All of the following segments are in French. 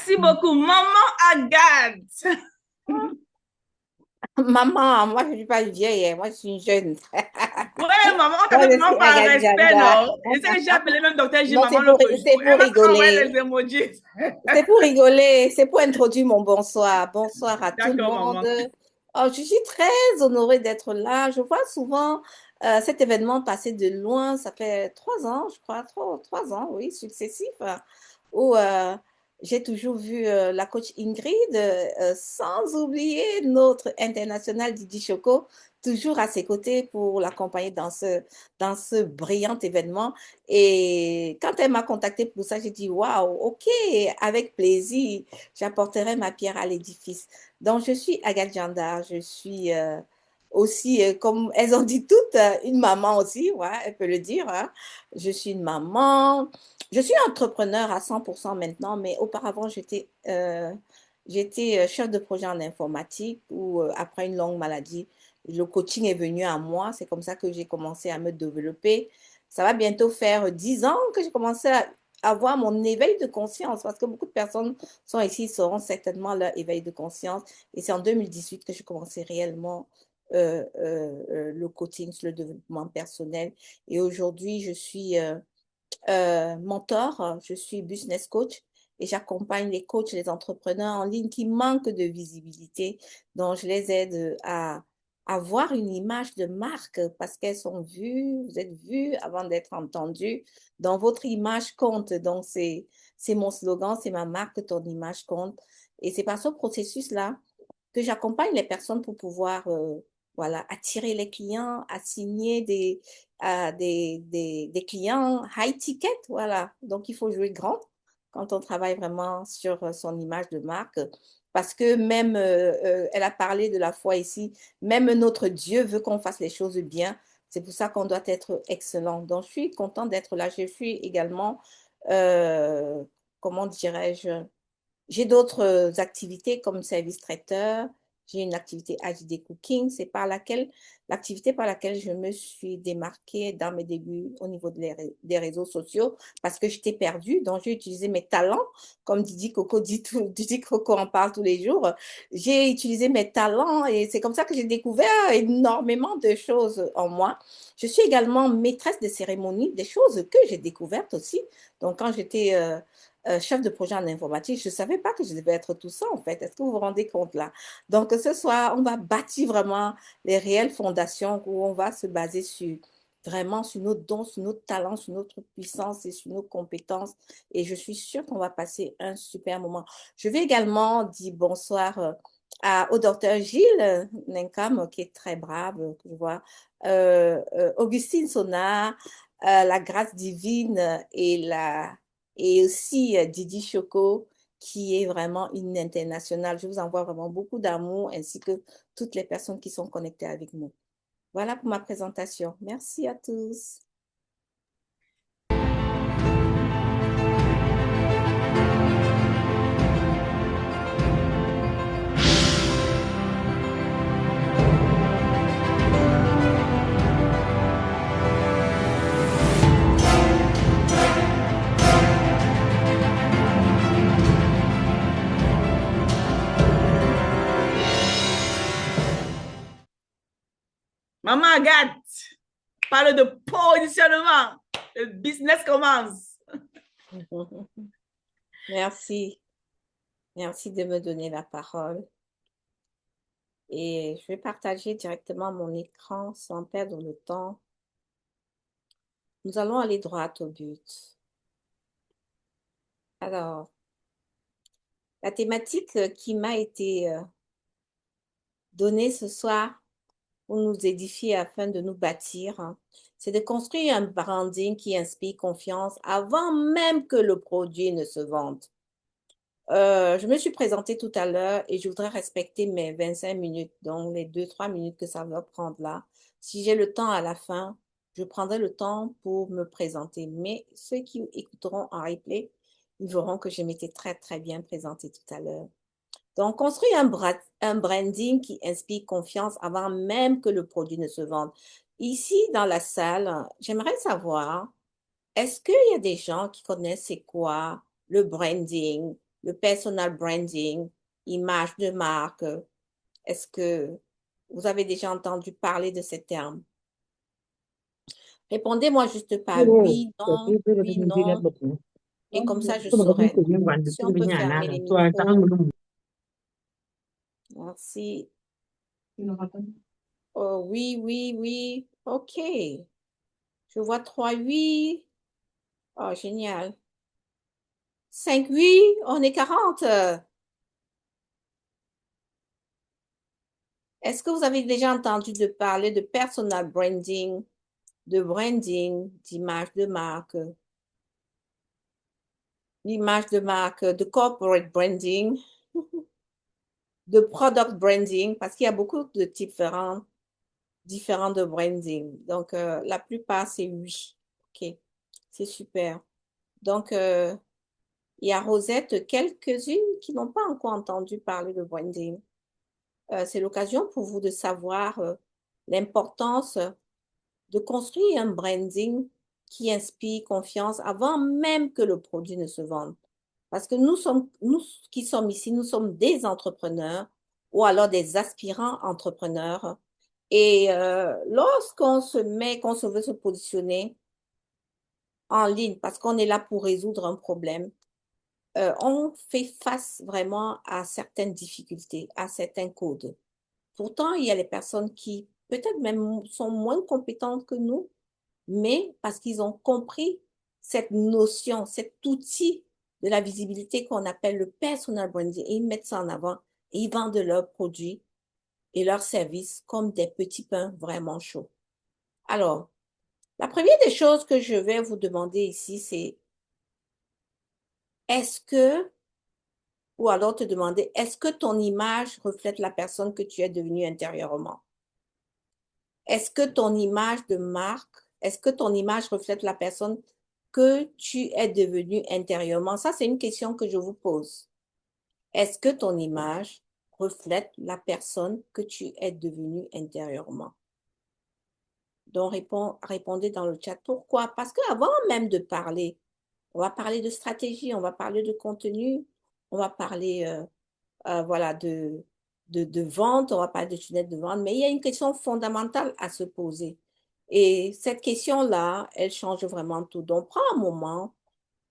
Merci beaucoup, maman Agathe. Maman, moi je ne suis pas une vieille, hein, moi je suis une jeune. Ouais, maman, on Moi t'appelle je maman suis par Agathe respect, Janda. non? Et c'est que j'ai appelé même docteur J Non, maman l'autre jour. c'est Elle pour m'a envoyé les rigoler. emojis. C'est pour rigoler. C'est pour introduire mon bonsoir. Bonsoir à tout le D'accord, monde. maman. Oh, je suis très honorée d'être là. Je vois souvent cet événement passer de loin. Ça fait 3 ans, je crois, 3 ans, oui, successifs, où j'ai toujours vu la coach Ingrid, sans oublier notre international Didi Choco, toujours à ses côtés pour l'accompagner dans ce brillant événement. Et quand elle m'a contactée pour ça, j'ai dit, waouh, ok, avec plaisir, j'apporterai ma pierre à l'édifice. Donc, je suis Agathe Janda, je suis aussi, comme elles ont dit toutes, une maman aussi, ouais, elle peut le dire, hein. Je suis une maman, je suis entrepreneur à 100% maintenant, mais auparavant, j'étais chef de projet en informatique où, après une longue maladie, le coaching est venu à moi. C'est comme ça que j'ai commencé à me développer. Ça va bientôt faire 10 ans que j'ai commencé à avoir mon éveil de conscience parce que beaucoup de personnes sont ici, sauront certainement leur éveil de conscience. Et c'est en 2018 que j'ai commencé réellement le coaching sur le développement personnel. Et aujourd'hui, je suis mentor, je suis business coach et j'accompagne les coachs, les entrepreneurs en ligne qui manquent de visibilité. Donc, je les aide à avoir une image de marque parce qu'elles sont vues, vous êtes vues avant d'être entendues. Donc, votre image compte. Donc, c'est mon slogan, c'est ma marque, ton image compte. Et c'est par ce processus-là que j'accompagne les personnes pour pouvoir voilà, attirer les clients, assigner des clients high ticket. Voilà. Donc, il faut jouer grand quand on travaille vraiment sur son image de marque. Parce que même, elle a parlé de la foi ici, même notre Dieu veut qu'on fasse les choses bien. C'est pour ça qu'on doit être excellent. Donc, je suis contente d'être là. Je suis également, euh, comment dirais-je, j'ai d'autres activités comme service traiteur. J'ai une activité HD Cooking. C'est l'activité par laquelle je me suis démarquée dans mes débuts au niveau des réseaux sociaux parce que j'étais perdue. Donc, j'ai utilisé mes talents, comme Didi Coco dit Didi Coco en parle tous les jours. J'ai utilisé mes talents et c'est comme ça que j'ai découvert énormément de choses en moi. Je suis également maîtresse de cérémonie, des choses que j'ai découvertes aussi. Donc, quand j'étais chef de projet en informatique, je ne savais pas que je devais être tout ça, en fait. Est-ce que vous vous rendez compte là? Donc, ce soir, on va bâtir vraiment les réelles fondations où on va se baser vraiment sur nos dons, sur nos talents, sur notre puissance et sur nos compétences. Et je suis sûre qu'on va passer un super moment. Je vais également dire bonsoir au docteur Gilles Nenkam, qui est très brave, que je vois, Augustine Sona, la grâce divine et aussi Didi Choco, qui est vraiment une internationale. Je vous envoie vraiment beaucoup d'amour ainsi que toutes les personnes qui sont connectées avec nous. Voilà pour ma présentation. Merci à tous. Maman Agathe, parle de positionnement. Le business commence. Merci. Merci de me donner la parole. Et je vais partager directement mon écran sans perdre le temps. Nous allons aller droit au but. Alors, la thématique qui m'a été donnée ce soir pour nous édifier afin de nous bâtir, hein, c'est de construire un branding qui inspire confiance avant même que le produit ne se vende. Je me suis présentée tout à l'heure et je voudrais respecter mes 25 minutes, donc les 2, 3 minutes que ça va prendre là. Si j'ai le temps à la fin, je prendrai le temps pour me présenter. Mais ceux qui écouteront en replay, ils verront que je m'étais très, très bien présentée tout à l'heure. Donc, construire un branding qui inspire confiance avant même que le produit ne se vende. Ici, dans la salle, j'aimerais savoir, est-ce qu'il y a des gens qui connaissent c'est quoi le branding? le personal branding, image de marque. Est-ce que vous avez déjà entendu parler de ces termes? Répondez-moi juste par oui, non, et comme ça je saurai si on peut fermer les micros. Merci. Oh, oui, oui, oui. OK. Je vois 3 oui. Oh, génial. 5 oui, on est 40. Est-ce que vous avez déjà entendu de parler de personal branding, de branding, d'image de marque, l'image de marque, de corporate branding, de product branding, parce qu'il y a beaucoup de différents de branding. Donc, la plupart, c'est oui. OK, c'est super. Donc, il y a Rosette, quelques-unes qui n'ont pas encore entendu parler de branding. C'est l'occasion pour vous de savoir l'importance de construire un branding qui inspire confiance avant même que le produit ne se vende. Parce que nous qui sommes ici, nous sommes des entrepreneurs ou alors des aspirants entrepreneurs. Et lorsqu'on se met, qu'on se veut se positionner en ligne, parce qu'on est là pour résoudre un problème, on fait face vraiment à certaines difficultés, à certains codes. Pourtant, il y a les personnes qui peut-être même sont moins compétentes que nous, mais parce qu'ils ont compris cette notion, cet outil de la visibilité qu'on appelle le personal branding, et ils mettent ça en avant et ils vendent leurs produits et leurs services comme des petits pains vraiment chauds. Alors, la première des choses que je vais vous demander ici, c'est est-ce que, ou alors te demander, est-ce que ton image reflète la personne que tu es devenue intérieurement? Est-ce que ton image de marque, est-ce que ton image reflète la personne que tu es devenue intérieurement? Ça, c'est une question que je vous pose. Est-ce que ton image reflète la personne que tu es devenue intérieurement? Donc, répondez dans le chat. Pourquoi? Parce qu'avant même de parler, on va parler de stratégie, on va parler de contenu, on va parler voilà, de vente, on va parler de tunnel de vente, mais il y a une question fondamentale à se poser. Et cette question-là, elle change vraiment tout. Donc, prends un moment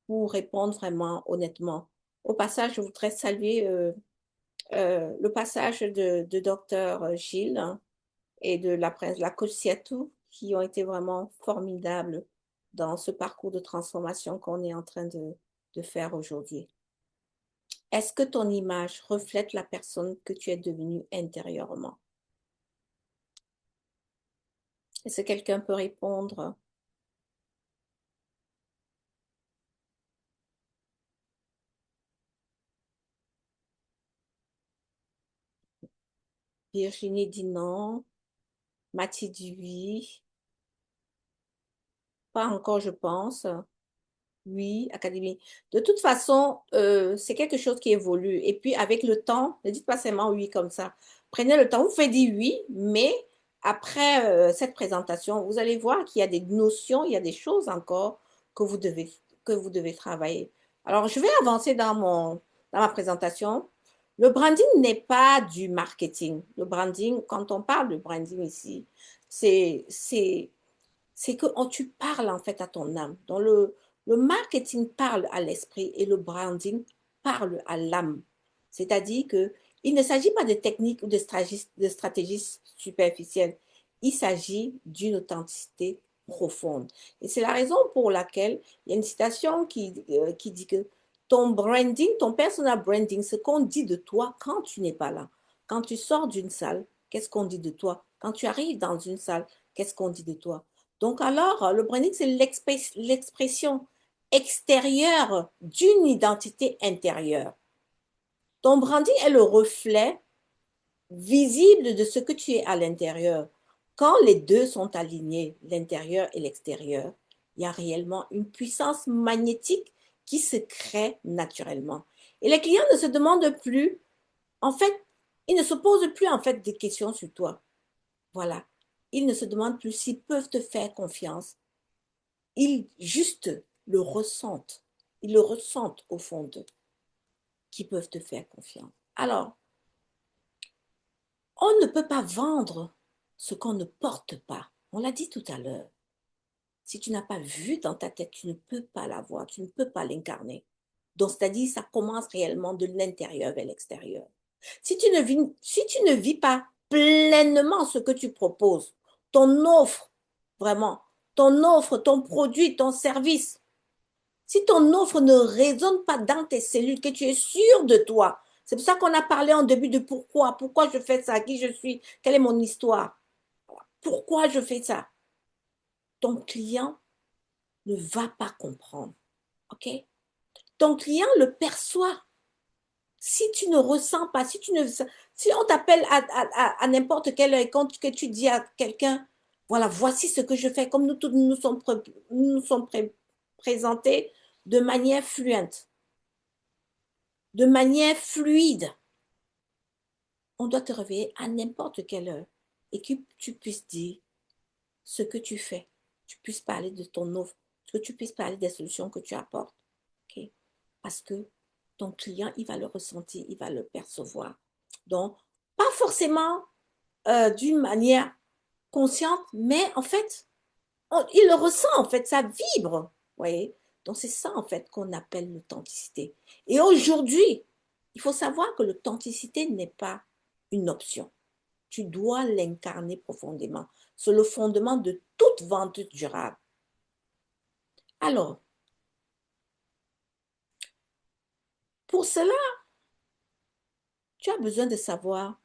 pour répondre vraiment honnêtement. Au passage, je voudrais saluer le passage de Dr. Gilles hein, et de la coach Siatou qui ont été vraiment formidables dans ce parcours de transformation qu'on est en train de faire aujourd'hui. Est-ce que ton image reflète la personne que tu es devenue intérieurement? Est-ce que quelqu'un peut répondre? Virginie dit non. Mathilde dit oui. Pas encore, je pense. Oui, Académie. De toute façon, c'est quelque chose qui évolue. Et puis, avec le temps, ne dites pas seulement oui comme ça. Prenez le temps. Vous faites dire oui, mais après cette présentation, vous allez voir qu'il y a des notions, il y a des choses encore que que vous devez travailler. Alors, je vais avancer dans ma présentation. Le branding n'est pas du marketing. Le branding, quand on parle de branding ici, c'est que tu parles en fait à ton âme. Donc le marketing parle à l'esprit et le branding parle à l'âme. C'est-à-dire que il ne s'agit pas de techniques ou de stratégies superficielles. Il s'agit d'une authenticité profonde. Et c'est la raison pour laquelle il y a une citation qui dit que ton branding, ton personal branding, ce qu'on dit de toi quand tu n'es pas là. Quand tu sors d'une salle, qu'est-ce qu'on dit de toi? Quand tu arrives dans une salle, qu'est-ce qu'on dit de toi? Donc alors, le branding, c'est l'expression extérieure d'une identité intérieure. Ton branding est le reflet visible de ce que tu es à l'intérieur. Quand les deux sont alignés, l'intérieur et l'extérieur, il y a réellement une puissance magnétique qui se crée naturellement. Et les clients ne se demandent plus, en fait, ils ne se posent plus en fait des questions sur toi. Voilà. Ils ne se demandent plus s'ils peuvent te faire confiance. Ils juste le ressentent. Ils le ressentent au fond d'eux. qui peuvent te faire confiance. Alors, on ne peut pas vendre ce qu'on ne porte pas. On l'a dit tout à l'heure. Si tu n'as pas vu dans ta tête, tu ne peux pas l'avoir, tu ne peux pas l'incarner. Donc, c'est-à-dire, ça commence réellement de l'intérieur vers l'extérieur. Si tu ne vis pas pleinement ce que tu proposes, ton offre, vraiment, ton offre, ton produit, ton service, si ton offre ne résonne pas dans tes cellules, que tu es sûr de toi, c'est pour ça qu'on a parlé en début de pourquoi je fais ça, qui je suis, quelle est mon histoire, pourquoi je fais ça. Ton client ne va pas comprendre, ok? Ton client le perçoit. Si tu ne ressens pas, si on t'appelle à n'importe quelle heure et quand que tu dis à quelqu'un, voilà, voici ce que je fais, comme nous tous nous sommes présentés de manière fluente, de manière fluide, on doit te réveiller à n'importe quelle heure et que tu puisses dire ce que tu fais, tu puisses parler de ton offre, que tu puisses parler des solutions que tu apportes, ok? Parce que ton client, il va le ressentir, il va le percevoir. Donc, pas forcément d'une manière consciente, mais en fait, il le ressent, en fait, ça vibre, vous voyez? Donc, c'est ça, en fait, qu'on appelle l'authenticité. Et aujourd'hui, il faut savoir que l'authenticité n'est pas une option. Tu dois l'incarner profondément. C'est le fondement de toute vente durable. Alors, pour cela, tu as besoin de savoir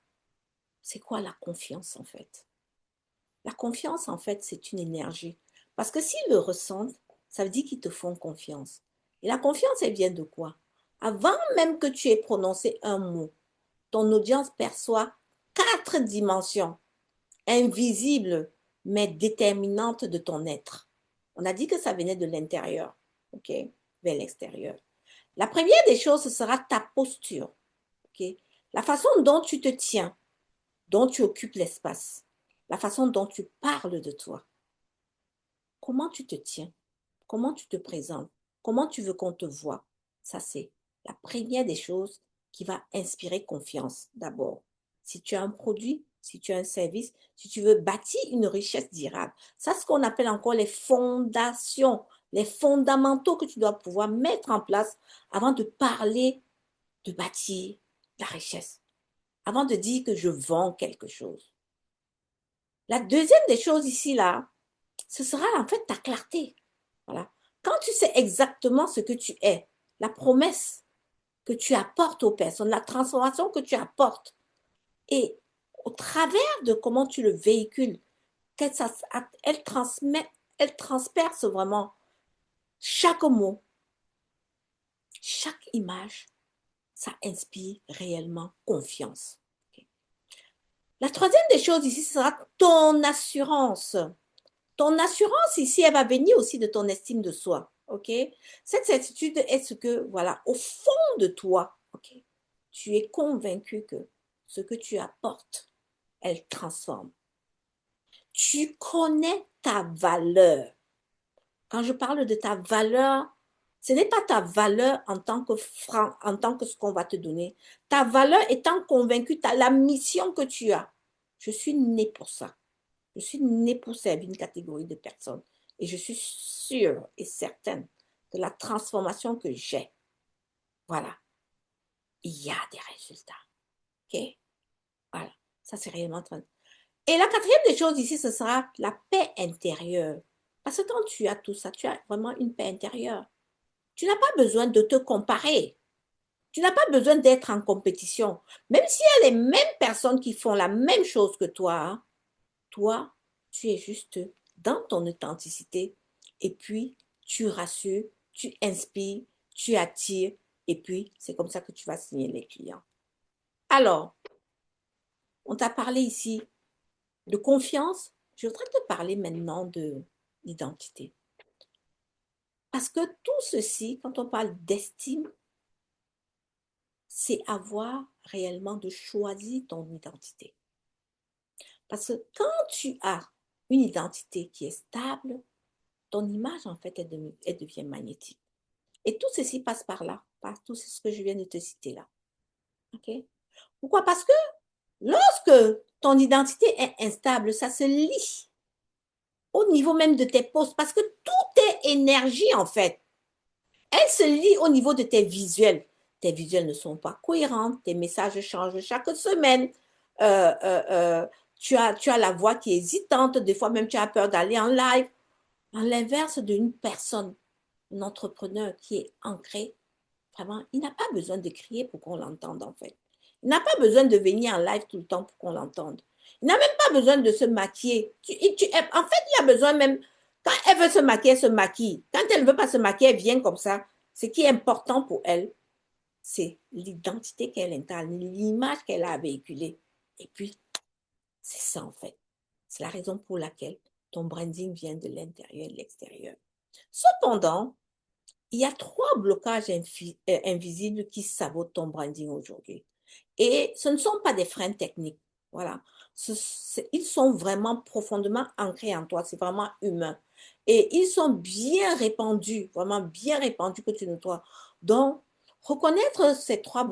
c'est quoi la confiance en fait. La confiance, en fait, c'est une énergie. Parce que s'ils le ressentent, ça veut dire qu'ils te font confiance. Et la confiance, elle vient de quoi? Avant même que tu aies prononcé un mot, ton audience perçoit 4 dimensions invisibles mais déterminantes de ton être. On a dit que ça venait de l'intérieur, ok, vers l'extérieur. La première des choses, ce sera ta posture, ok, la façon dont tu te tiens, dont tu occupes l'espace, la façon dont tu parles de toi. Comment tu te tiens? Comment tu te présentes? Comment tu veux qu'on te voie? Ça, c'est la première des choses qui va inspirer confiance d'abord. Si tu as un produit, si tu as un service, si tu veux bâtir une richesse durable, ça, c'est ce qu'on appelle encore les fondations, les fondamentaux que tu dois pouvoir mettre en place avant de parler de bâtir la richesse, avant de dire que je vends quelque chose. La deuxième des choses ici, là, ce sera en fait ta clarté. Voilà. Quand tu sais exactement ce que tu es, la promesse que tu apportes aux personnes, la transformation que tu apportes, et au travers de comment tu le véhicules, elle transperce vraiment chaque mot, chaque image, ça inspire réellement confiance. Okay. La troisième des choses ici, ce sera ton assurance. Ton assurance ici, elle va venir aussi de ton estime de soi, ok? Cette certitude est ce que, voilà, au fond de toi, ok, tu es convaincu que ce que tu apportes, elle transforme. Tu connais ta valeur. Quand je parle de ta valeur, ce n'est pas ta valeur en tant que franc, en tant que ce qu'on va te donner. Ta valeur étant convaincue, la mission que tu as. Je suis née pour ça. Je suis née pour servir une catégorie de personnes. Et je suis sûre et certaine de la transformation que j'ai. Voilà. Il y a des résultats. OK? Voilà. Ça, c'est réellement très... Et la quatrième des choses ici, ce sera la paix intérieure. Parce que quand tu as tout ça, tu as vraiment une paix intérieure. Tu n'as pas besoin de te comparer. Tu n'as pas besoin d'être en compétition. Même s'il y a les mêmes personnes qui font la même chose que toi, hein, toi, tu es juste dans ton authenticité et puis tu rassures, tu inspires, tu attires et puis c'est comme ça que tu vas signer les clients. Alors, on t'a parlé ici de confiance. Je voudrais te parler maintenant de l'identité. Parce que tout ceci, quand on parle d'estime, c'est avoir réellement de choisir ton identité. Parce que quand tu as une identité qui est stable, ton image, en fait, elle devient magnétique. Et tout ceci passe par là. par tout ce que je viens de te citer là. OK? Pourquoi? Parce que lorsque ton identité est instable, ça se lie au niveau même de tes postes, parce que tout est énergie en fait. Elle se lie au niveau de tes visuels. Tes visuels ne sont pas cohérents, tes messages changent chaque semaine. Euh, euh, euh, tu as la voix qui est hésitante, des fois même tu as peur d'aller en live. À l'inverse d'une personne, un entrepreneur qui est ancré, vraiment, il n'a pas besoin de crier pour qu'on l'entende en fait. Il n'a pas besoin de venir en live tout le temps pour qu'on l'entende. Il n'a même pas besoin de se maquiller. En fait, il a besoin même, quand elle veut se maquiller, elle se maquille. Quand elle ne veut pas se maquiller, elle vient comme ça. Ce qui est important pour elle, c'est l'identité qu'elle incarne, l'image qu'elle a véhiculée. Et puis, c'est ça en fait. C'est la raison pour laquelle ton branding vient de l'intérieur et de l'extérieur. Cependant, il y a trois blocages invisibles qui sabotent ton branding aujourd'hui. Et ce ne sont pas des freins techniques. Voilà. Ils sont vraiment profondément ancrés en toi. C'est vraiment humain. Et ils sont bien répandus, vraiment bien répandus que tu ne dois. Donc, reconnaître ces trois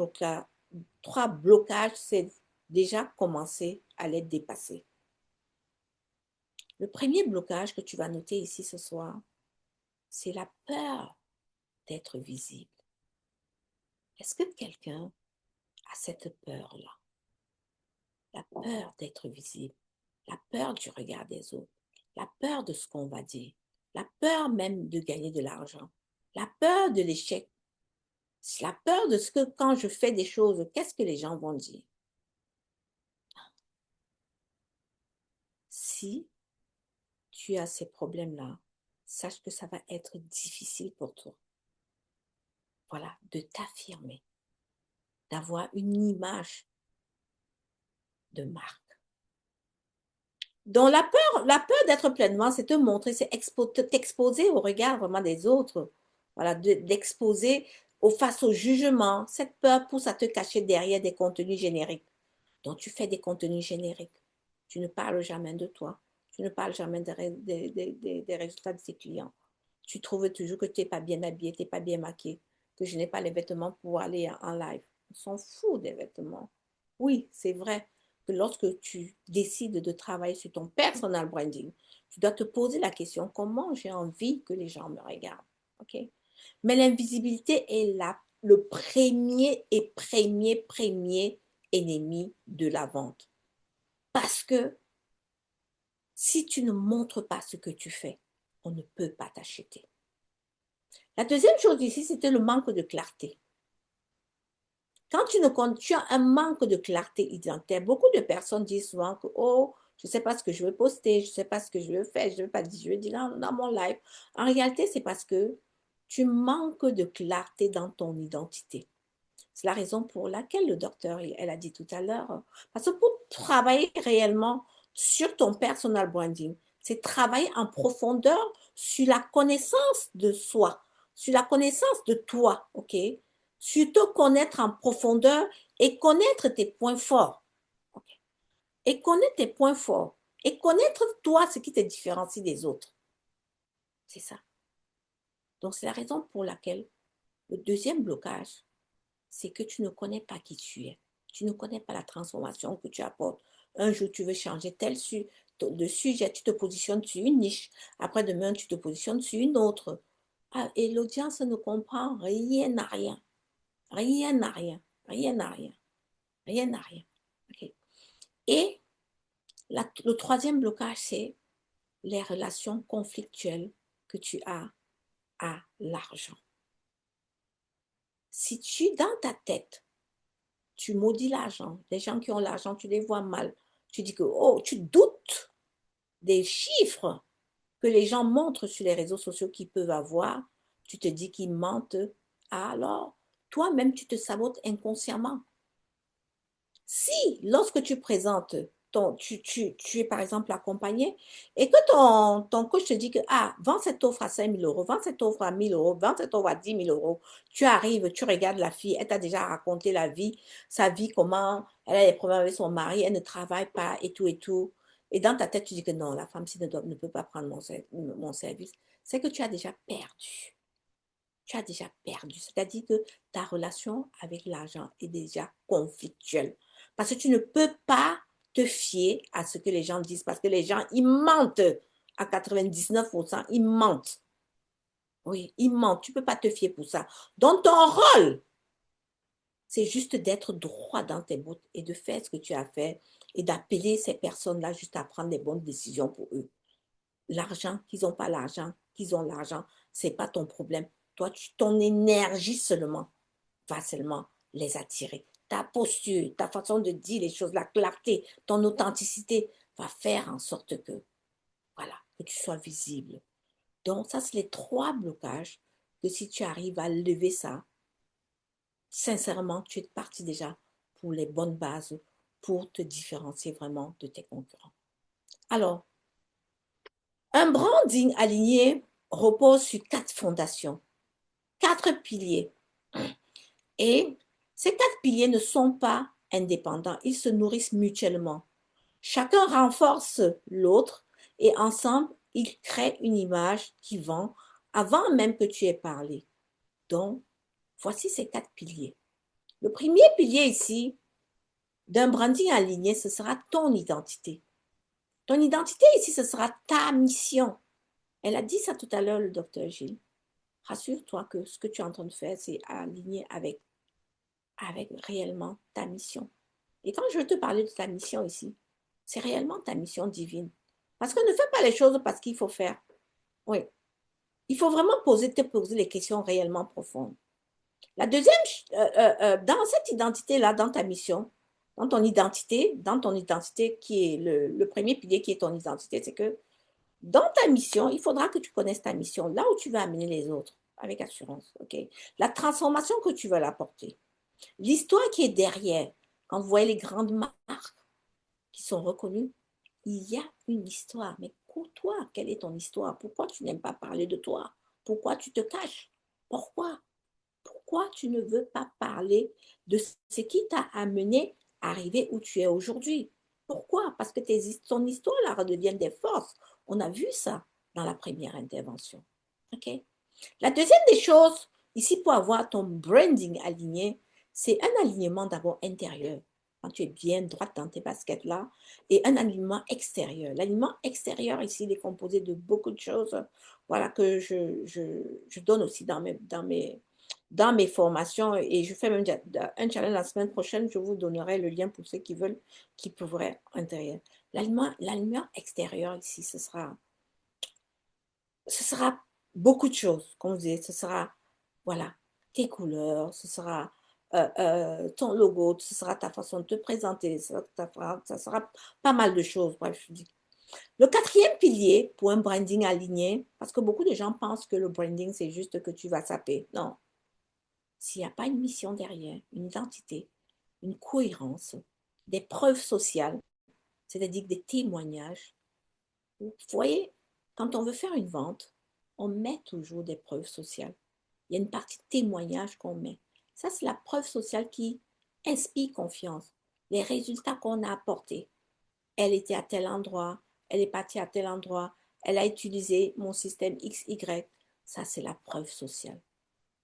blocages, c'est déjà commencer à les dépasser. Le premier blocage que tu vas noter ici ce soir, c'est la peur d'être visible. Est-ce que quelqu'un a cette peur-là? La peur d'être visible, la peur du regard des autres, la peur de ce qu'on va dire, la peur même de gagner de l'argent, la peur de l'échec, la peur de ce que quand je fais des choses, qu'est-ce que les gens vont dire? Si tu as ces problèmes-là, sache que ça va être difficile pour toi. Voilà, de t'affirmer, d'avoir une image de marque. Donc, la peur d'être pleinement, c'est te montrer, c'est t'exposer au regard vraiment des autres. Voilà, d'exposer face au jugement. Cette peur pousse à te cacher derrière des contenus génériques. Donc, tu fais des contenus génériques. Tu ne parles jamais de toi. Tu ne parles jamais des résultats de tes clients. Tu trouves toujours que tu n'es pas bien habillé, tu n'es pas bien maquillé, que je n'ai pas les vêtements pour aller en live. On s'en fout des vêtements. Oui, c'est vrai que lorsque tu décides de travailler sur ton personal branding, tu dois te poser la question, comment j'ai envie que les gens me regardent? OK? Mais l'invisibilité est le premier ennemi de la vente. Parce que si tu ne montres pas ce que tu fais, on ne peut pas t'acheter. La deuxième chose ici, c'était le manque de clarté. Quand tu as un manque de clarté identitaire, beaucoup de personnes disent souvent que, oh, je ne sais pas ce que je veux poster, je ne sais pas ce que je veux faire, je ne veux pas dire, je veux dire dans mon live. En réalité, c'est parce que tu manques de clarté dans ton identité. C'est la raison pour laquelle le docteur, elle a dit tout à l'heure, parce que pour travailler réellement sur ton personal branding, c'est travailler en profondeur sur la connaissance de soi, sur la connaissance de toi, ok? Sur te connaître en profondeur et connaître tes points forts, ok? Et connaître tes points forts et connaître toi ce qui te différencie des autres. C'est ça. Donc, c'est la raison pour laquelle le deuxième blocage, c'est que tu ne connais pas qui tu es. Tu ne connais pas la transformation que tu apportes. Un jour, tu veux changer de sujet, tu te positionnes sur une niche. Après-demain, tu te positionnes sur une autre. Ah, et l'audience ne comprend rien à rien. Rien à rien. Rien à rien. Rien à rien. Okay. Et le troisième blocage, c'est les relations conflictuelles que tu as à l'argent. Si tu, dans ta tête, tu maudis l'argent. Les gens qui ont l'argent, tu les vois mal. Tu dis que, oh, tu doutes des chiffres que les gens montrent sur les réseaux sociaux qu'ils peuvent avoir. Tu te dis qu'ils mentent. Alors, toi-même, tu te sabotes inconsciemment. Si, lorsque tu présentes, tu es par exemple accompagné et que ton coach te dit que, ah, vends cette offre à 5 000 euros, vends cette offre à 1 000 euros, vends cette offre à 10 000 euros, tu arrives, tu regardes la fille, elle t'a déjà raconté la vie, sa vie, comment elle a des problèmes avec son mari, elle ne travaille pas et tout et tout. Et dans ta tête, tu dis que non, la femme ci ne peut pas prendre mon service. C'est que tu as déjà perdu. tu as déjà perdu. C'est-à-dire que ta relation avec l'argent est déjà conflictuelle. Parce que tu ne peux pas te fier à ce que les gens disent. Parce que les gens, ils mentent. À 99%, ils mentent. Oui, ils mentent. Tu ne peux pas te fier pour ça. Donc, ton rôle, c'est juste d'être droit dans tes bottes et de faire ce que tu as fait et d'appeler ces personnes-là juste à prendre les bonnes décisions pour eux. L'argent, qu'ils n'ont pas l'argent, qu'ils ont l'argent, ce n'est pas ton problème. Toi, ton énergie seulement va seulement les attirer. Ta posture, ta façon de dire les choses, la clarté, ton authenticité va faire en sorte que, voilà, que tu sois visible. Donc, ça, c'est les trois blocages que si tu arrives à lever ça, sincèrement, tu es parti déjà pour les bonnes bases pour te différencier vraiment de tes concurrents. Alors, un branding aligné repose sur quatre fondations, quatre piliers. Et ces quatre piliers ne sont pas indépendants, ils se nourrissent mutuellement. Chacun renforce l'autre et ensemble, ils créent une image qui vend avant même que tu aies parlé. Donc, voici ces quatre piliers. Le premier pilier ici d'un branding aligné, ce sera ton identité. Ton identité ici, ce sera ta mission. Elle a dit ça tout à l'heure, le docteur Gilles. Rassure-toi que ce que tu es en train de faire, c'est aligné avec réellement ta mission. Et quand je veux te parler de ta mission ici, c'est réellement ta mission divine. Parce que ne fais pas les choses parce qu'il faut faire. Oui. Il faut vraiment te poser les questions réellement profondes. La deuxième, dans cette identité-là, dans ta mission, dans ton identité qui est le premier pilier qui est ton identité, c'est que dans ta mission, il faudra que tu connaisses ta mission, là où tu veux amener les autres, avec assurance. Ok. La transformation que tu veux l'apporter. L'histoire qui est derrière, quand vous voyez les grandes marques qui sont reconnues, il y a une histoire. Mais pour toi, quelle est ton histoire? Pourquoi tu n'aimes pas parler de toi? Pourquoi tu te caches? Pourquoi? Pourquoi tu ne veux pas parler de ce qui t'a amené à arriver où tu es aujourd'hui? Pourquoi? Parce que ton histoire là redevient des forces. On a vu ça dans la première intervention. OK? La deuxième des choses, ici, pour avoir ton branding aligné, c'est un alignement d'abord intérieur, quand tu es bien droite dans tes baskets là, et un alignement extérieur. L'alignement extérieur, ici, il est composé de beaucoup de choses, voilà, que je donne aussi dans mes formations, et je fais même un challenge la semaine prochaine, je vous donnerai le lien pour ceux qui veulent, qui pourraient intérieur. L'alignement extérieur ici, ce sera beaucoup de choses, comme vous dites, ce sera, voilà, tes couleurs, ce sera ton logo, ce sera ta façon de te présenter, ça sera pas mal de choses, bref, je dis. Le quatrième pilier pour un branding aligné, parce que beaucoup de gens pensent que le branding, c'est juste que tu vas saper. Non. S'il n'y a pas une mission derrière, une identité, une cohérence, des preuves sociales, c'est-à-dire des témoignages, vous voyez, quand on veut faire une vente, on met toujours des preuves sociales. Il y a une partie témoignage qu'on met. Ça, c'est la preuve sociale qui inspire confiance. Les résultats qu'on a apportés. Elle était à tel endroit, elle est partie à tel endroit, elle a utilisé mon système XY. Ça, c'est la preuve sociale.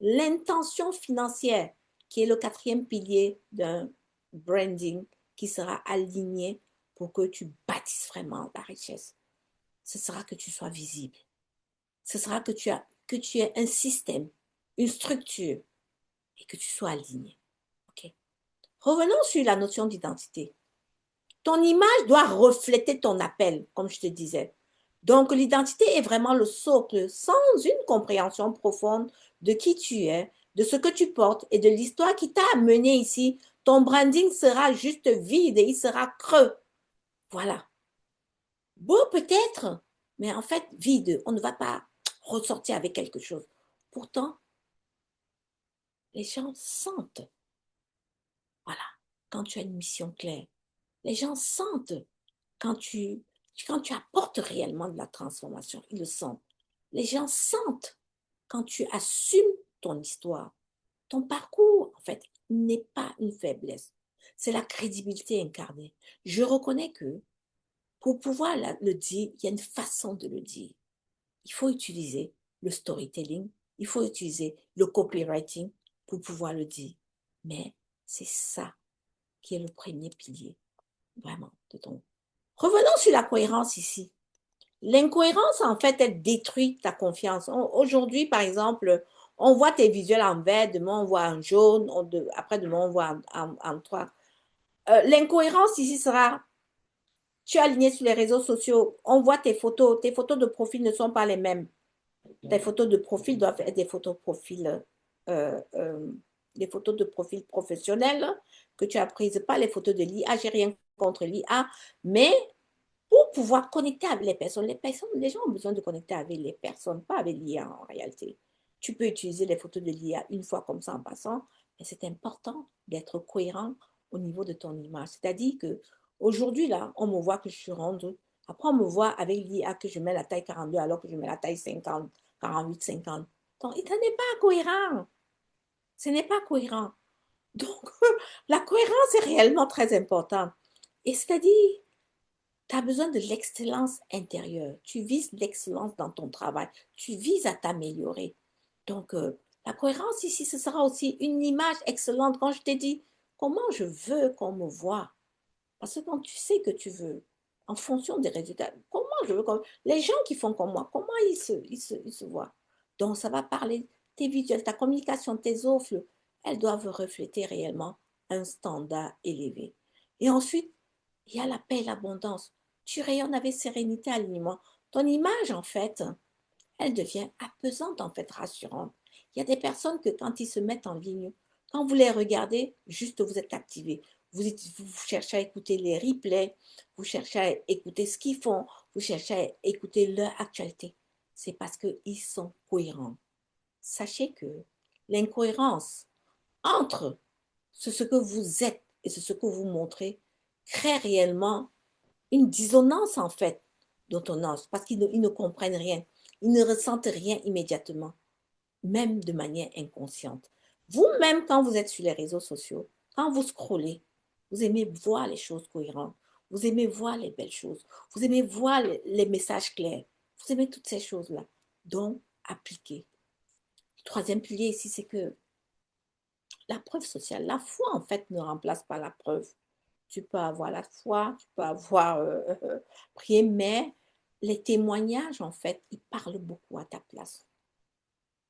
L'intention financière, qui est le quatrième pilier d'un branding qui sera aligné pour que tu bâtisses vraiment la richesse. Ce sera que tu sois visible. Ce sera que tu aies un système, une structure et que tu sois aligné. Okay? Revenons sur la notion d'identité. Ton image doit refléter ton appel, comme je te disais. Donc, l'identité est vraiment le socle. Sans une compréhension profonde de qui tu es, de ce que tu portes et de l'histoire qui t'a amené ici, ton branding sera juste vide et il sera creux. Voilà. Beau peut-être, mais en fait vide. On ne va pas ressortir avec quelque chose. Pourtant, les gens sentent, voilà, quand tu as une mission claire. Les gens sentent quand tu apportes réellement de la transformation. Ils le sentent. Les gens sentent quand tu assumes ton histoire. Ton parcours, en fait, n'est pas une faiblesse. C'est la crédibilité incarnée. Je reconnais que pour pouvoir le dire, il y a une façon de le dire. Il faut utiliser le storytelling Il faut utiliser le copywriting pour pouvoir le dire. Mais c'est ça qui est le premier pilier, vraiment, de ton. Revenons sur la cohérence ici. L'incohérence, en fait, elle détruit ta confiance. Aujourd'hui, par exemple, on voit tes visuels en vert, demain on voit en jaune, après demain on voit en trois. L'incohérence ici sera, tu es aligné sur les réseaux sociaux, on voit tes photos de profil ne sont pas les mêmes. Tes photos de profil doivent être euh, euh, des photos de profil professionnelles que tu as prises, pas les photos de l'IA. J'ai rien contre l'IA, mais pour pouvoir connecter avec les gens ont besoin de connecter avec les personnes, pas avec l'IA en réalité. Tu peux utiliser les photos de l'IA une fois comme ça en passant, mais c'est important d'être cohérent au niveau de ton image. C'est-à-dire que aujourd'hui, là, on me voit que je suis ronde. Après, on me voit avec l'IA que je mets la taille 42 alors que je mets la taille 50, 48, 50. Donc, ce n'est pas cohérent. Ce n'est pas cohérent. Donc, la cohérence est réellement très importante. Et c'est-à-dire, tu as besoin de l'excellence intérieure. Tu vises l'excellence dans ton travail. Tu vises à t'améliorer. Donc, la cohérence ici, ce sera aussi une image excellente. Quand je t'ai dit comment je veux qu'on me voit, parce que quand tu sais que tu veux, en fonction des résultats, comment je veux qu'on... Les gens qui font comme moi, comment ils se voient? Donc, ça va parler, tes visuels, ta communication, tes offres, elles doivent refléter réellement un standard élevé. Et ensuite, il y a la paix et l'abondance. Tu rayonnes avec sérénité, alignement. Ton image, en fait, elle devient apaisante, en fait, rassurante. Il y a des personnes que quand ils se mettent en ligne, quand vous les regardez, juste vous êtes activé. Vous cherchez à écouter les replays, vous cherchez à écouter ce qu'ils font, vous cherchez à écouter leur actualité. C'est parce qu'ils sont cohérents. Sachez que l'incohérence entre ce que vous êtes et ce que vous montrez crée réellement une dissonance en fait d'autonome parce qu'ils ne comprennent rien. Ils ne ressentent rien immédiatement, même de manière inconsciente. Vous-même, quand vous êtes sur les réseaux sociaux, quand vous scrollez, vous aimez voir les choses cohérentes, vous aimez voir les belles choses, vous aimez voir les messages clairs, vous aimez toutes ces choses-là. Donc, appliquez. Le troisième pilier ici, c'est que la preuve sociale, la foi en fait ne remplace pas la preuve. Tu peux avoir la foi, tu peux avoir prié, mais les témoignages, en fait, ils parlent beaucoup à ta place.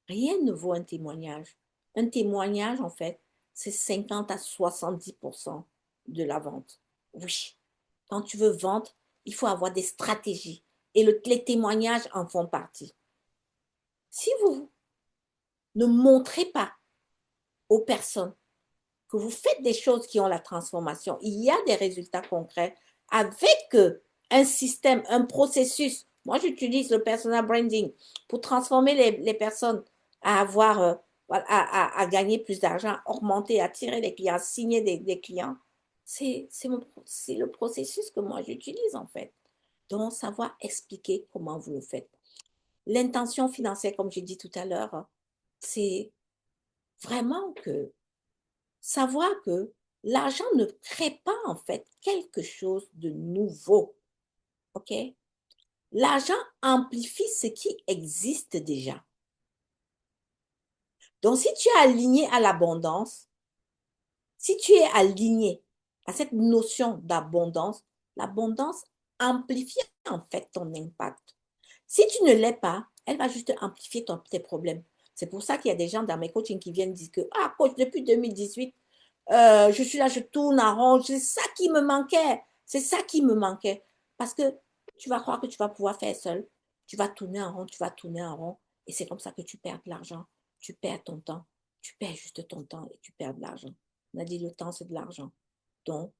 Rien ne vaut un témoignage. Un témoignage, en fait, c'est 50 à 70% de la vente. Oui, quand tu veux vendre, il faut avoir des stratégies. Et les témoignages en font partie. Si vous ne montrez pas aux personnes que vous faites des choses qui ont la transformation, il y a des résultats concrets avec un système, un processus. Moi, j'utilise le personal branding pour transformer les personnes à avoir, à gagner plus d'argent, augmenter, attirer les clients, signer des clients. C'est le processus que moi, j'utilise en fait. Donc, savoir expliquer comment vous le faites. L'intention financière, comme j'ai dit tout à l'heure, c'est vraiment que savoir que l'argent ne crée pas en fait quelque chose de nouveau. OK? L'argent amplifie ce qui existe déjà. Donc, si tu es aligné à l'abondance, si tu es aligné à cette notion d'abondance, l'abondance amplifie en fait ton impact. Si tu ne l'es pas, elle va juste amplifier tes problèmes. C'est pour ça qu'il y a des gens dans mes coachings qui viennent dire que, ah, coach, depuis 2018, je suis là, je tourne en rond. C'est ça qui me manquait. C'est ça qui me manquait. Parce que tu vas croire que tu vas pouvoir faire seul. Tu vas tourner en rond, tu vas tourner en rond. Et c'est comme ça que tu perds de l'argent. Tu perds ton temps. Tu perds juste ton temps et tu perds de l'argent. On a dit le temps, c'est de l'argent. Donc,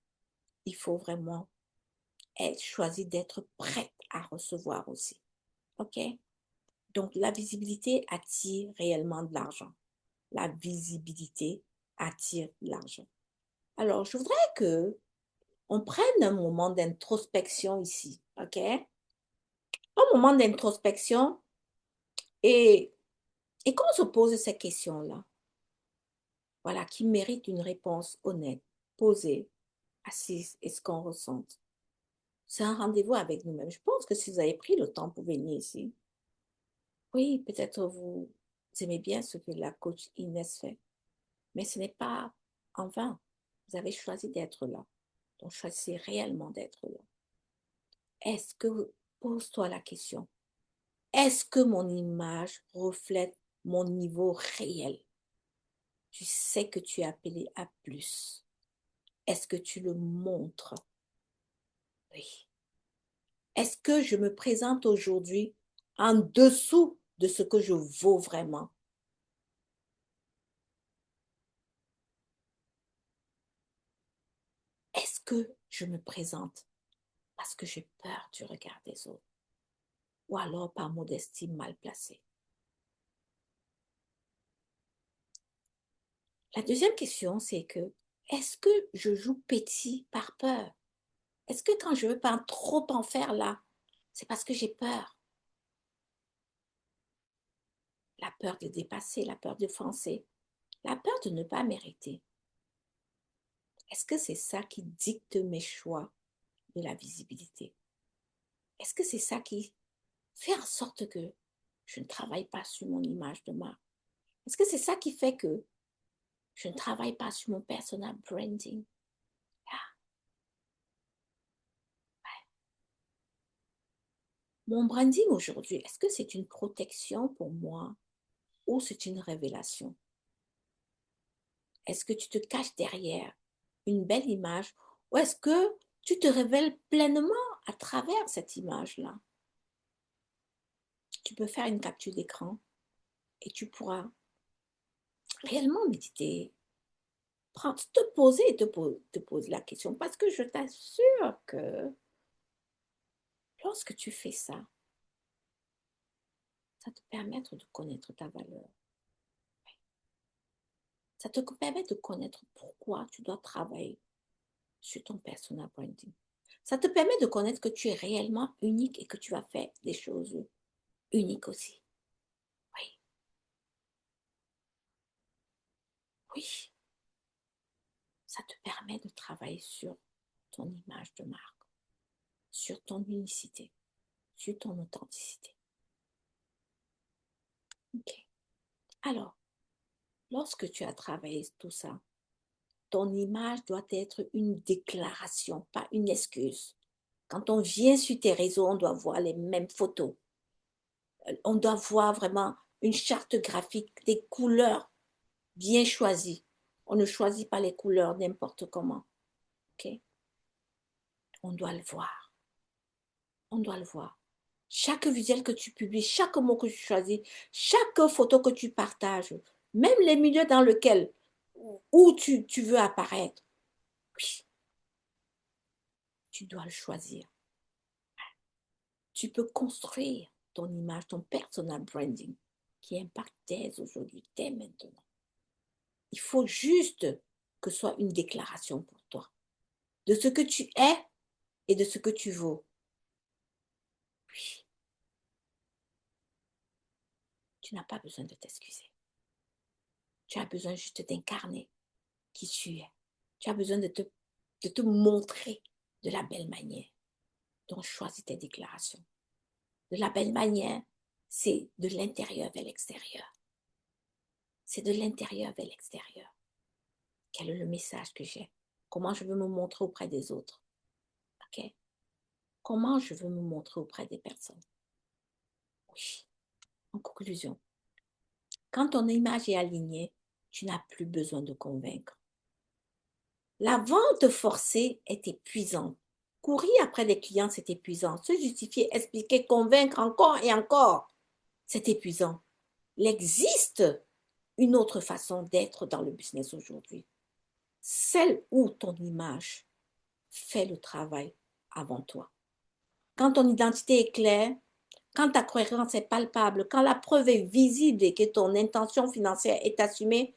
il faut vraiment choisir d'être prête à recevoir aussi. OK? Donc, la visibilité attire réellement de l'argent. La visibilité attire de l'argent. Alors, je voudrais que on prenne un moment d'introspection ici, OK? Un moment d'introspection et, et qu'on se pose ces questions-là, voilà, qui méritent une réponse honnête, posée, assise et ce qu'on ressent. C'est un rendez-vous avec nous-mêmes. Je pense que si vous avez pris le temps pour venir ici, oui, peut-être vous aimez bien ce que la coach Inès fait, mais ce n'est pas en vain. Vous avez choisi d'être là. Donc, choisissez réellement d'être là. Est-ce que, pose-toi la question, est-ce que mon image reflète mon niveau réel? Tu sais que tu es appelé à plus. Est-ce que tu le montres? Oui. Est-ce que je me présente aujourd'hui en dessous de ce que je vaux vraiment? Est-ce que je me présente parce que j'ai peur du regard des autres ou alors par modestie mal placée? La deuxième question, c'est que est-ce que je joue petit par peur? Est-ce que quand je veux pas trop en faire là, c'est parce que j'ai peur? La peur de dépasser, la peur de foncer, la peur de ne pas mériter. Est-ce que c'est ça qui dicte mes choix de la visibilité? Est-ce que c'est ça qui fait en sorte que je ne travaille pas sur mon image de marque? Est-ce que c'est ça qui fait que je ne travaille pas sur mon personal branding? Ah, ouais. Mon branding aujourd'hui, est-ce que c'est une protection pour moi ou c'est une révélation? Est-ce que tu te caches derrière une belle image ou est-ce que tu te révèles pleinement à travers cette image-là? Tu peux faire une capture d'écran et tu pourras réellement méditer, te poser et te poser la question parce que je t'assure que lorsque tu fais ça, ça te permet de connaître ta valeur. Ça te permet de connaître pourquoi tu dois travailler sur ton personal branding. Ça te permet de connaître que tu es réellement unique et que tu vas faire des choses uniques aussi. Oui, oui. Ça te permet de travailler sur ton image de marque, sur ton unicité, sur ton authenticité. Ok. Alors, lorsque tu as travaillé tout ça, ton image doit être une déclaration, pas une excuse. Quand on vient sur tes réseaux, on doit voir les mêmes photos. On doit voir vraiment une charte graphique, des couleurs bien choisies. On ne choisit pas les couleurs n'importe comment. Okay? On doit le voir. On doit le voir. Chaque visuel que tu publies, chaque mot que tu choisis, chaque photo que tu partages, même les milieux dans lesquels où tu veux apparaître, oui, tu dois le choisir. Tu peux construire ton image, ton personal branding qui impacte dès aujourd'hui, dès maintenant. Il faut juste que ce soit une déclaration pour toi de ce que tu es et de ce que tu vaux. Oui, tu n'as pas besoin de t'excuser. Tu as besoin juste d'incarner qui tu es. Tu as besoin de te montrer de la belle manière. Donc, choisis tes déclarations. De la belle manière, c'est de l'intérieur vers l'extérieur. C'est de l'intérieur vers l'extérieur. Quel est le message que j'ai? Comment je veux me montrer auprès des autres? Ok? Comment je veux me montrer auprès des personnes? Oui. En conclusion, quand ton image est alignée, tu n'as plus besoin de convaincre. La vente forcée est épuisante. Courir après des clients, c'est épuisant. Se justifier, expliquer, convaincre encore et encore, c'est épuisant. Il existe une autre façon d'être dans le business aujourd'hui. Celle où ton image fait le travail avant toi. Quand ton identité est claire, quand ta cohérence est palpable, quand la preuve est visible et que ton intention financière est assumée,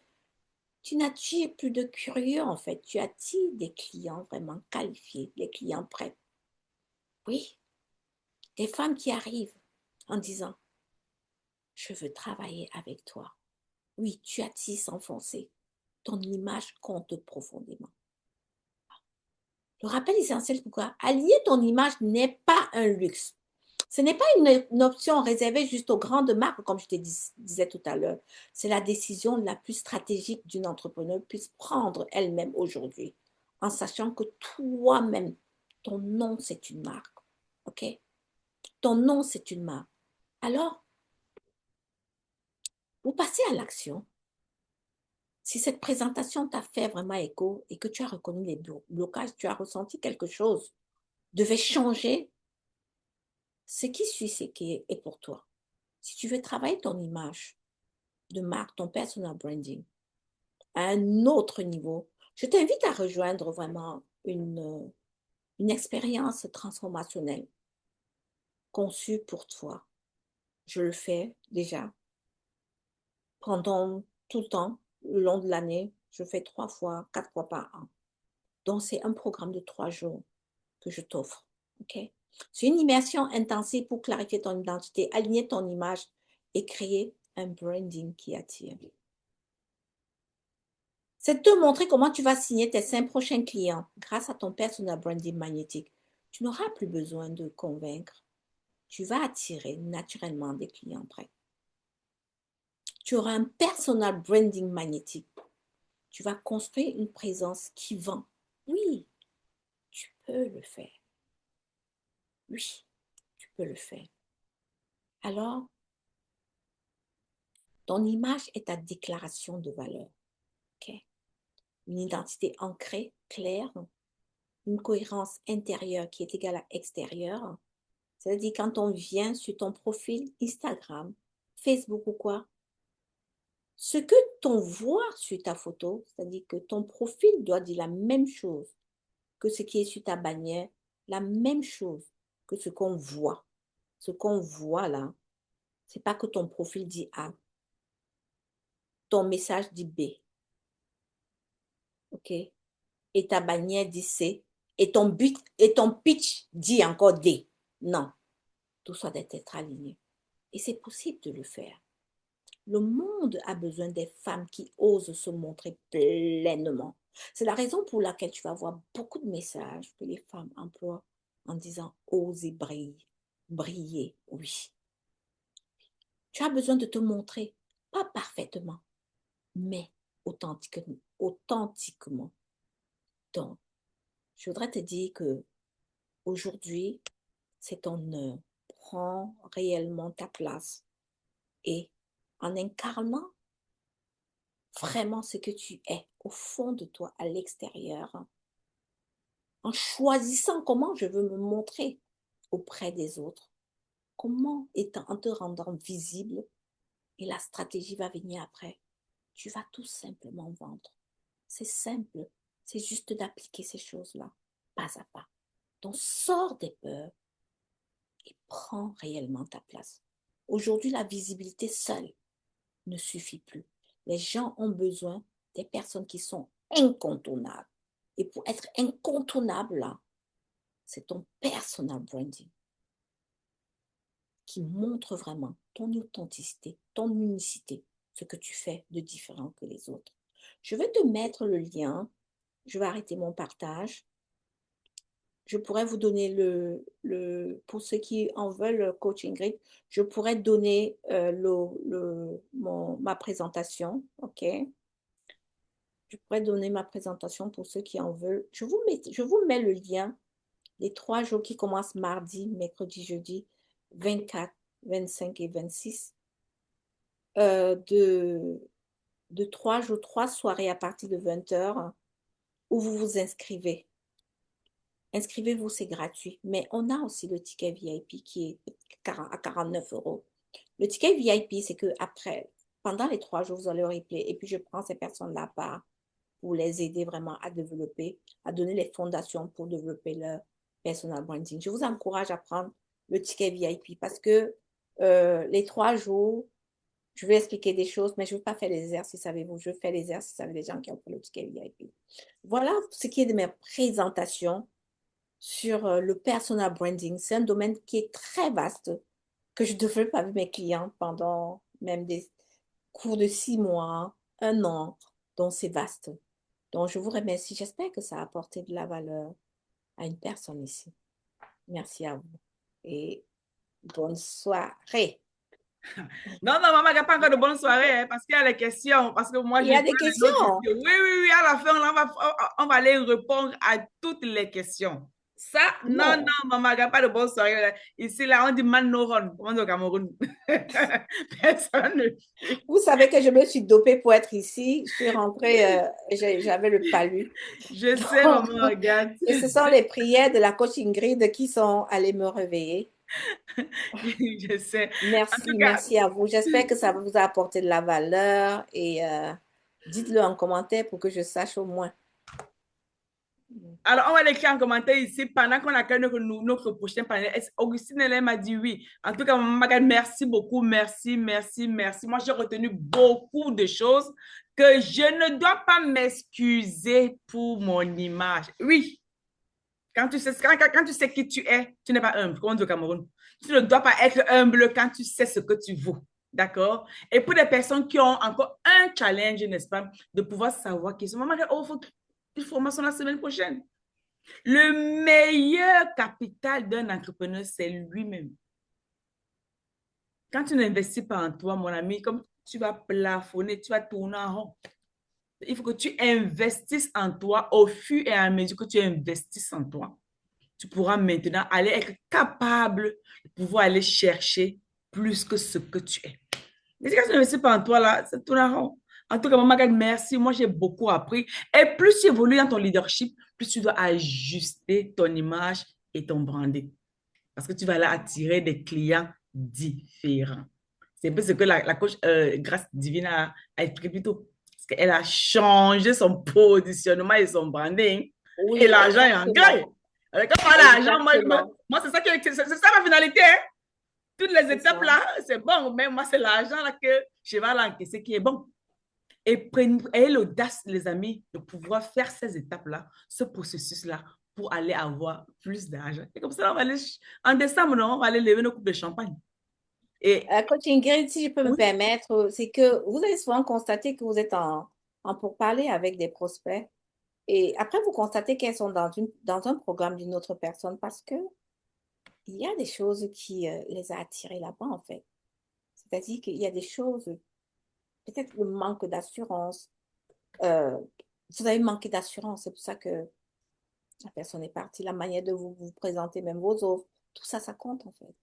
tu n'attires plus de curieux en fait. Tu attires des clients vraiment qualifiés, des clients prêts. Oui, des femmes qui arrivent en disant, je veux travailler avec toi. Oui, tu attires sans foncer. Ton image compte profondément. Le rappel essentiel, pourquoi? Aligner ton image n'est pas un luxe. Ce n'est pas une option réservée juste aux grandes marques, comme je te disais tout à l'heure. C'est la décision la plus stratégique d'une entrepreneur puisse prendre elle-même aujourd'hui, en sachant que toi-même, ton nom, c'est une marque. OK? Ton nom, c'est une marque. Alors, vous passez à l'action. Si cette présentation t'a fait vraiment écho et que tu as reconnu les blocages, tu as ressenti quelque chose devait changer, ce qui suit, c'est qui est pour toi. Si tu veux travailler ton image de marque, ton personal branding, à un autre niveau, je t'invite à rejoindre vraiment une expérience transformationnelle conçue pour toi. Je le fais déjà pendant tout le temps, le long de l'année. Je fais 3 fois, 4 fois par an. Donc, c'est un programme de 3 jours que je t'offre. OK? C'est une immersion intensive pour clarifier ton identité, aligner ton image et créer un branding qui attire. C'est te montrer comment tu vas signer tes 5 prochains clients grâce à ton personal branding magnétique. Tu n'auras plus besoin de convaincre. Tu vas attirer naturellement des clients prêts. Tu auras un personal branding magnétique. Tu vas construire une présence qui vend. Oui, tu peux le faire. Oui, tu peux le faire. Alors, ton image est ta déclaration de valeur. Okay? Une identité ancrée, claire, une cohérence intérieure qui est égale à extérieure. C'est-à-dire quand on vient sur ton profil Instagram, Facebook ou quoi, ce que ton voit sur ta photo, c'est-à-dire que ton profil doit dire la même chose que ce qui est sur ta bannière, la même chose que ce qu'on voit. Ce qu'on voit là, c'est pas que ton profil dit A, ton message dit B, ok? Et ta bannière dit C, et ton but et ton pitch dit encore D. Non, tout ça doit être aligné. Et c'est possible de le faire. Le monde a besoin des femmes qui osent se montrer pleinement. C'est la raison pour laquelle tu vas voir beaucoup de messages que les femmes emploient en disant oser briller. Briller, oui. Tu as besoin de te montrer, pas parfaitement, mais authentiquement. Authentiquement. Donc, je voudrais te dire que aujourd'hui, c'est ton heure. Prends réellement ta place et en incarnant vraiment ce que tu es au fond de toi, à l'extérieur, en choisissant comment je veux me montrer auprès des autres, comment étant, en te rendant visible, et la stratégie va venir après. Tu vas tout simplement vendre. C'est simple, c'est juste d'appliquer ces choses-là, pas à pas. Donc, sors des peurs et prends réellement ta place. Aujourd'hui, la visibilité seule ne suffit plus. Les gens ont besoin des personnes qui sont incontournables. Et pour être incontournable, là, c'est ton personal branding qui montre vraiment ton authenticité, ton unicité, ce que tu fais de différent que les autres. Je vais te mettre le lien. Je vais arrêter mon partage. Je pourrais vous donner pour ceux qui en veulent, coaching Ingrid, je pourrais donner ma présentation, ok? Je pourrais donner ma présentation pour ceux qui en veulent. Je vous mets le lien des 3 jours qui commencent mardi, mercredi, jeudi, 24, 25 et 26, de 3 jours, 3 soirées à partir de 20 heures, où vous vous inscrivez. Inscrivez-vous, c'est gratuit. Mais on a aussi le ticket VIP qui est à 49 euros. Le ticket VIP, c'est que après, pendant les 3 jours, vous allez au replay et puis je prends ces personnes-là pour les aider vraiment à développer, à donner les fondations pour développer leur personal branding. Je vous encourage à prendre le ticket VIP parce que les 3 jours, je vais expliquer des choses, mais je ne veux pas faire les exercices avec vous. Je fais les exercices avec les gens qui ont pris le ticket VIP. Voilà ce qui est de mes présentations sur le personal branding. C'est un domaine qui est très vaste, que je développe avec mes clients pendant même des cours de 6 mois, un an. Donc, c'est vaste. Donc, je vous remercie. J'espère que ça a apporté de la valeur à une personne ici. Merci à vous. Et Bonne soirée. Non, non, maman, il n'y a pas encore de bonne soirée, hein, parce qu'il y a les questions. Parce que moi, Il je y prends a des les notes ici. questions. Oui, oui, oui, à la fin, on va aller répondre à toutes les questions. Ça, non, Non. non, maman, il n'y a pas de bonne soirée, là. Ici, là, on dit man no run. On dit au Cameroun. Personne ne fuit. Vous savez que je me suis dopée pour être ici. Je suis rentrée, j'avais le palu. Je sais, Donc, maman, regarde. et ce sont les prières de la coach Ingrid qui sont allées me réveiller. Je sais. En tout Merci, cas, merci à vous. J'espère que ça vous a apporté de la valeur et dites-le en commentaire pour que je sache au moins. alors, on va l'écrire en commentaire ici pendant qu'on accueille notre prochain panel. Augustine, elle m'a dit oui. En tout cas, maman Magali, merci beaucoup. Merci, merci, merci. Moi, j'ai retenu beaucoup de choses que je ne dois pas m'excuser pour mon image. Oui, quand tu sais qui tu es, tu n'es pas humble, comme on dit au Cameroun. Tu ne dois pas être humble quand tu sais ce que tu vaux. D'accord? Et pour des personnes qui ont encore un challenge, n'est-ce pas, de pouvoir savoir qui sont. Maman, oh, il faut une formation la semaine prochaine. Le meilleur capital d'un entrepreneur, c'est lui-même. Quand tu n'investis pas en toi, mon ami, comme tu vas plafonner, tu vas tourner en rond. Il faut que tu investisses en toi au fur et à mesure que tu investisses en toi. Tu pourras maintenant aller être capable de pouvoir aller chercher plus que ce que tu es. Mais si tu n'investis pas en toi, là, c'est tout en rond. En tout cas, maman, merci. Moi, j'ai beaucoup appris. Et plus tu évolues dans ton leadership, plus tu dois ajuster ton image et ton branding. Parce que tu vas là attirer des clients différents. C'est un peu ce que la coach Grâce Divine a expliqué plus tôt. Parce qu'elle a changé son positionnement et son branding. Et Oui, l'argent est en exactement. gré. Avec pas l'argent, Exactement. moi c'est ça ma finalité. Hein. Toutes les C'est étapes ça. là, c'est bon. Mais moi, c'est l'argent là que je vais l'encaisser qui est bon. Et ayez l'audace, les amis, de pouvoir faire ces étapes-là, ce processus-là, pour aller avoir plus d'argent. Et comme ça, on va aller, en décembre, non, on va aller lever nos coupes de champagne. Et Coach Ingrid, si je peux me oui, permettre, c'est que vous avez souvent constaté que vous êtes en pourparlers avec des prospects et après vous constatez qu'elles sont dans un programme d'une autre personne parce que il y a des choses qui les a attirées là-bas en fait. C'est-à-dire qu'il y a des choses, peut-être le manque d'assurance. euh, Vous avez manqué d'assurance, c'est pour ça que la personne est partie, la manière de vous présenter, même vos offres, tout ça, ça compte en fait.